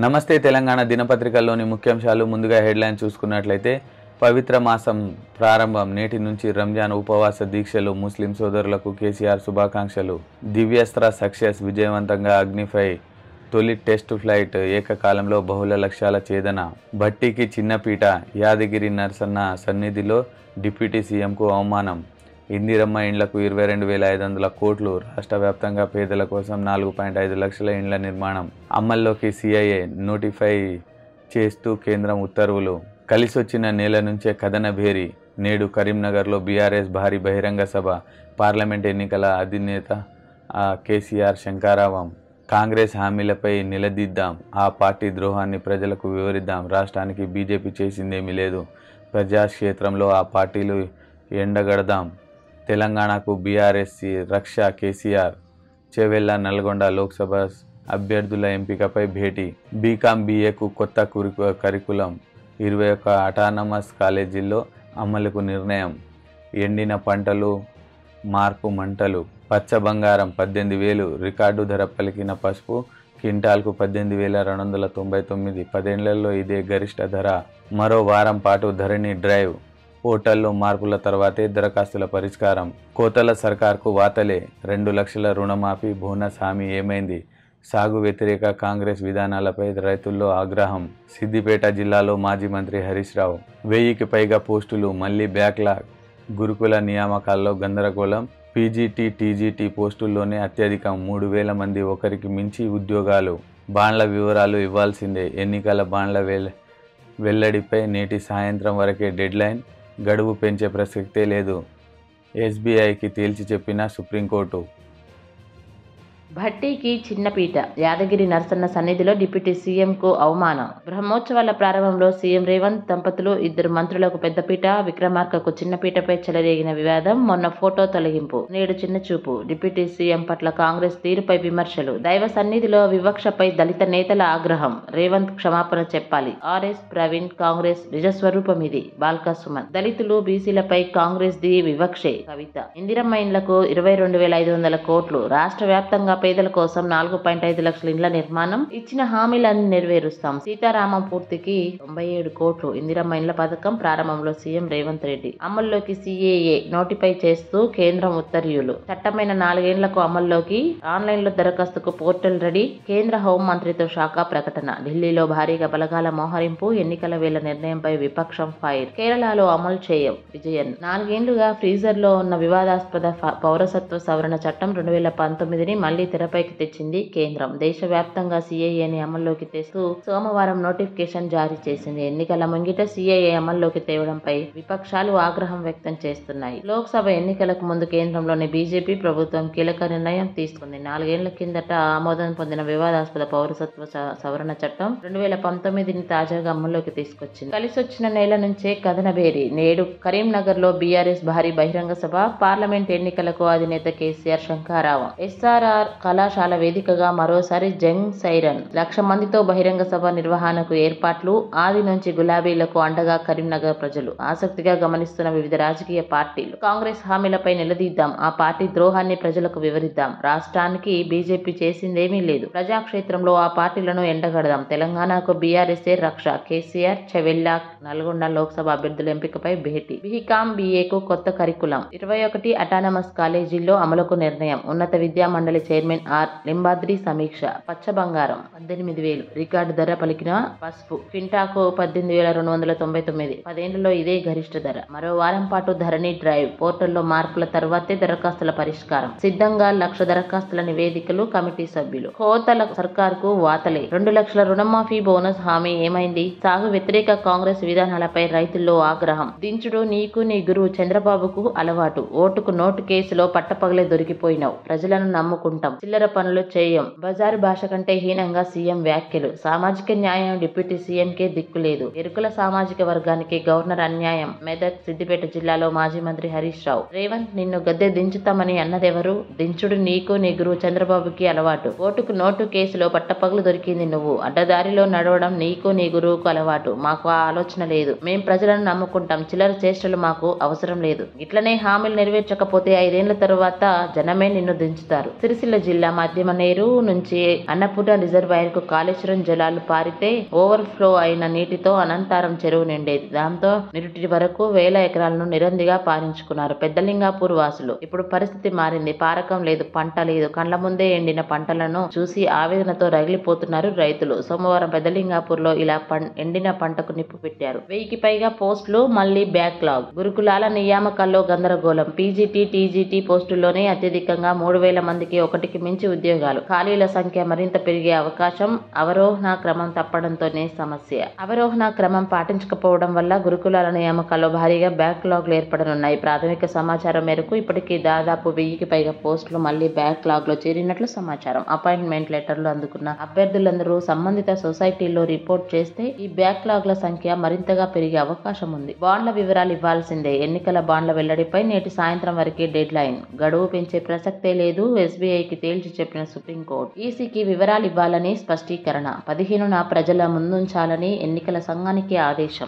నమస్తే తెలంగాణ దినపత్రికల్లోని ముఖ్యాంశాలు ముందుగా హెడ్లైన్ చూసుకున్నట్లయితే పవిత్ర మాసం ప్రారంభం నేటి నుంచి రంజాన్ ఉపవాస దీక్షలు ముస్లిం సోదరులకు కేసీఆర్ శుభాకాంక్షలు దివ్యాస్త్ర సక్సెస్ విజయవంతంగా అగ్నిపై తొలి టెస్ట్ ఫ్లైట్ ఏకకాలంలో బహుళ లక్ష్యాల ఛేదన భట్టికి చిన్నపీట యాదగిరి నరసన్న సన్నిధిలో డిప్యూటీ సీఎంకు అవమానం ఇందిరమ్మ ఇండ్లకు 22,500 కోట్లు రాష్ట్ర వ్యాప్తంగా పేదల కోసం 4.5 లక్షల ఇండ్ల నిర్మాణం అమల్లోకి సిఐఏ నోటిఫై చేస్తూ కేంద్రం ఉత్తర్వులు కలిసొచ్చిన నేల నుంచే కథన భేరి నేడు కరీంనగర్లో బీఆర్ఎస్ భారీ బహిరంగ సభ పార్లమెంట్ ఎన్నికల అధినేత కేసీఆర్ శంఖారావం కాంగ్రెస్ హామీలపై నిలదీద్దాం ఆ పార్టీ ద్రోహాన్ని ప్రజలకు వివరిద్దాం రాష్ట్రానికి బీజేపీ చేసిందేమీ లేదు ప్రజాక్షేత్రంలో ఆ పార్టీలు ఎండగడదాం తెలంగాణకు బీఆర్ఎస్ రక్ష కేసీఆర్ చెవెళ్ళ నల్గొండ లోక్సభ అభ్యర్థుల ఎంపికపై భేటీ బీకాం బీఏకు కొత్త కరికులం 21 అటానమస్ కాలేజీల్లో అమలుకు నిర్ణయం ఎండిన పంటలు మార్పు మంటలు పచ్చ బంగారం 18,000 రికార్డు ధర పలికిన పసుపు క్వింటాల్కు 18,299 10ఏళ్లలో ఇదే గరిష్ట ధర మరో వారం పాటు ధరణి డ్రైవ్ పోర్టల్లో మార్పుల తర్వాతే దరఖాస్తుల పరిష్కారం కోతల సర్కార్కు వాతలే 2 లక్షల రుణమాఫీ బోనస్ హామీ ఏమైంది సాగు వ్యతిరేక కాంగ్రెస్ విధానాలపై రైతుల్లో ఆగ్రహం సిద్దిపేట జిల్లాలో మాజీ మంత్రి హరీష్ రావు 1000కి పైగా పోస్టులు మళ్లీ బ్యాక్లాగ్ గురుకుల నియామకాల్లో గందరగోళం పీజీటీ టీజీటీ పోస్టుల్లోనే అత్యధికం 3,000 మంది ఒకరికి మించి ఉద్యోగాలు బాండ్ల వివరాలు ఇవ్వాల్సిందే ఎన్నికల బాండ్ల వెల్లడిపై నేటి సాయంత్రం వరకే డెడ్లైన్ గడువు పెంచే ప్రసక్తే లేదు ఎస్బీఐకి తేల్చి చెప్పిన సుప్రీంకోర్టు భట్టికి చిన్నపీట యాదగిరి నరసన్న సన్నిధిలో డిప్యూటీ సీఎంకు అవమానం బ్రహ్మోత్సవాల ప్రారంభంలో సీఎం రేవంత్ దంపతులు 2 మంత్రులకు పెద్దపీట విక్రమార్కకు చిన్నపీటపై చెలరేగిన వివాదం మొన్న ఫోటో తొలగింపు నేడు చిన్నచూపు డిప్యూటీ సీఎం పట్ల కాంగ్రెస్ తీరుపై విమర్శలు దైవ సన్నిధిలో వివక్షపై దళిత నేతల ఆగ్రహం రేవంత్ క్షమాపణ చెప్పాలి ఆర్ఎస్ ప్రవీణ్ కాంగ్రెస్ నిజస్వరూపం ఇది బాల్కా సుమన్ దళితులు బీసీలపై కాంగ్రెస్ ది వివక్షే కవిత ఇందిరమ్మ ఇండ్లకు 22,500 కోట్లు రాష్ట్ర వ్యాప్తంగా పేదల కోసం 4.5 లక్షల ఇండ్ల నిర్మాణం ఇచ్చిన హామీలను నెరవేరుస్తాం సీతారామం పూర్తికి 97 కోట్లు ఇందిరమ్మ ఇండ్ల పథకం ప్రారంభంలో సీఎం రేవంత్ రెడ్డి అమల్లోకి సిఏఏ నోటిఫై చేస్తూ కేంద్రం ఉత్తర్వులు చట్టమైన 4 ఏళ్లకు అమల్లోకి ఆన్లైన్లో దరఖాస్తుకు పోర్టల్ రెడీ కేంద్ర హోం మంత్రిత్వ శాఖ ప్రకటన ఢిల్లీలో భారీగా బలగాల మోహరింపు ఎన్నికల వేళ నిర్ణయంపై విపక్షం ఫైర్ కేరళలో అమలు చేయం విజయన్ 4 ఏళ్లుగా ఫ్రీజర్ లో ఉన్న వివాదాస్పద పౌరసత్వ సవరణ చట్టం 2019ని మళ్లీ తెరపైకి తెచ్చింది కేంద్రం దేశవ్యాప్తంగా సిఐఏని అమల్లోకి తెస్తూ సోమవారం నోటిఫికేషన్ జారీ చేసింది ఎన్నికల ముంగిట సిఐఏ అమల్లోకి తేవడంపై విపక్షాలు ఆగ్రహం వ్యక్తం చేస్తున్నాయి లోక్సభ ఎన్నికలకు ముందు కేంద్రంలోని బీజేపీ ప్రభుత్వం కీలక నిర్ణయం తీసుకుంది 4 ఏళ్ల కిందట ఆమోదం పొందిన వివాదాస్పద పౌరసత్వ సవరణ చట్టం 2019ని తాజాగా అమల్లోకి తీసుకొచ్చింది కలిసొచ్చిన నేల నుంచే కథనబేరి నేడు కరీంనగర్ లో బీఆర్ఎస్ భారీ బహిరంగ సభ పార్లమెంట్ ఎన్నికలకు అధినేత కేసీఆర్ శంఖారావం ఎస్ఆర్ఆర్ కళాశాల వేదికగా మరోసారి జంగ్ సైరన్ 1,00,000 మందితో బహిరంగ సభ నిర్వహణకు ఏర్పాట్లు ఆది నుంచి గులాబీలకు అండగా కరీంనగర్ ప్రజలు ఆసక్తిగా గమనిస్తున్న వివిధ రాజకీయ పార్టీలు కాంగ్రెస్ హామీలపై నిలదీద్దాం ఆ పార్టీ ద్రోహాన్ని ప్రజలకు వివరిద్దాం రాష్ట్రానికి బీజేపీ చేసిందేమీ లేదు ప్రజాక్షేత్రంలో ఆ పార్టీలను ఎండగడదాం తెలంగాణకు బీఆర్ఎస్ రక్ష కేసీఆర్ చెవెళ్ళ నల్గొండ లోక్సభ అభ్యర్థుల ఎంపికపై భేటీ బీకాం బీఏకు కొత్త కరికులం 21 అటానమస్ కాలేజీల్లో అమలుకు నిర్ణయం ఉన్నత విద్యా మండలి చైర్మన్ ఆర్ లింబాద్రి సమీక్ష పచ్చ బంగారం 18,000 రికార్డు ధర పలికిన పసుపు క్వింటాకు 18,299 10ఏళ్లలో ఇదే గరిష్ట ధర మరో వారం పాటు ధరణి డ్రైవ్ పోర్టల్లో మార్పుల తర్వాతే దరఖాస్తుల పరిష్కారం సిద్ధంగా 1,00,000 దరఖాస్తుల నివేదికలు కమిటీ సభ్యులు కోతల సర్కార్కు వాతలే 2 లక్షల రుణమాఫీ బోనస్ హామీ ఏమైంది సాగు వ్యతిరేక కాంగ్రెస్ విధానాలపై రైతుల్లో ఆగ్రహం దించుడు నీకు నీ గురువు చంద్రబాబుకు అలవాటు ఓటుకు నోటు కేసులో పట్టపగలే దొరికిపోయినావు ప్రజలను నమ్ముకుంటాం చిల్లర పనులు చేయం బజారు భాష కంటే హీనంగా సీఎం వ్యాఖ్యలు సామాజిక న్యాయం డిప్యూటీ సీఎంకే దిక్కులేదు ఎరుకుల సామాజిక వర్గానికి గవర్నర్ అన్యాయం మెదక్ సిద్దిపేట జిల్లాలో మాజీ మంత్రి హరీష్ రావు రేవంత్ నిన్ను గద్దె దించుతామని అన్నదెవరు దించుడు నీకు నీ గురువు చంద్రబాబుకి అలవాటు ఓటుకు నోటు కేసులో పట్టపగలు దొరికింది నువ్వు అడ్డదారిలో నడవడం నీకు నీ గురువుకు అలవాటు మాకు ఆ ఆలోచన లేదు మేం ప్రజలను నమ్ముకుంటాం చిల్లర చేష్టలు మాకు అవసరం లేదు ఇట్లనే హామీలు నెరవేర్చకపోతే 5 ఏళ్ల తరువాత జనమే నిన్ను దించుతారు సిరిసిల్ల జిల్లా మధ్యమనేరు నుంచి అన్నపూర్ణ రిజర్వాయర్ కు కాళేశ్వరం జలాలు పారితే ఓవర్ఫ్లో అయిన నీటితో అనంతారం చెరువు నిండేది. దాంతో నిరుటి వరకు వేల ఎకరాలను నిరందిగా పారించుకున్నారు పెద్దలింగాపూర్ వాసులు. ఇప్పుడు పరిస్థితి మారింది. పారకం లేదు, పంట లేదు. కండ్ల ముందే ఎండిన పంటలను చూసి ఆవేదనతో రగిలిపోతున్నారు రైతులు. సోమవారం పెద్దలింగాపూర్ లో ఇలా ఎండిన పంటకు నిప్పు పెట్టారు. 1000కి పైగా పోస్టులు మళ్లీ బ్యాక్లాగ్. గురుకులాల నియామకాల్లో గందరగోళం. పీజీటీ, టీజీటీ పోస్టుల్లోనే అత్యధికంగా 3000 మందికి, ఒకటికి మించి ఉద్యోగాలు. ఖాళీల సంఖ్య మరింత పెరిగే అవకాశం. అవరోహణ క్రమం తప్పడంతోనే సమస్య. అవరోహణ క్రమం పాటించకపోవడం వల్ల గురుకులాల నియామకాల్లో భారీగా బ్యాక్లాగ్లు ఏర్పడనున్నాయి. ప్రాథమిక సమాచారం మేరకు ఇప్పటికీ దాదాపు 1000కి పైగా పోస్టులు మళ్లీ బ్యాక్లాగ్ లో చేరినట్లు సమాచారం. అపాయింట్మెంట్ లెటర్లు అందుకున్న అభ్యర్థులందరూ సంబంధిత సొసైటీల్లో రిపోర్ట్ చేస్తే ఈ బ్యాక్లాగ్ల సంఖ్య మరింతగా పెరిగే అవకాశం ఉంది. బాండ్ల వివరాలు ఇవ్వాల్సిందే. ఎన్నికల బాండ్ల వెల్లడిపై నేటి సాయంత్రం వరకే డెడ్ లైన్. గడువు పెంచే ప్రసక్తే లేదు. ఎస్బీఐకి తేల్చి చెప్పిన సుప్రీంకోర్టు. ఈసీకి వివరాలు ఇవ్వాలని స్పష్టీకరణ. 15న ప్రజల ముందుంచాలని ఎన్నికల సంఘానికి ఆదేశం.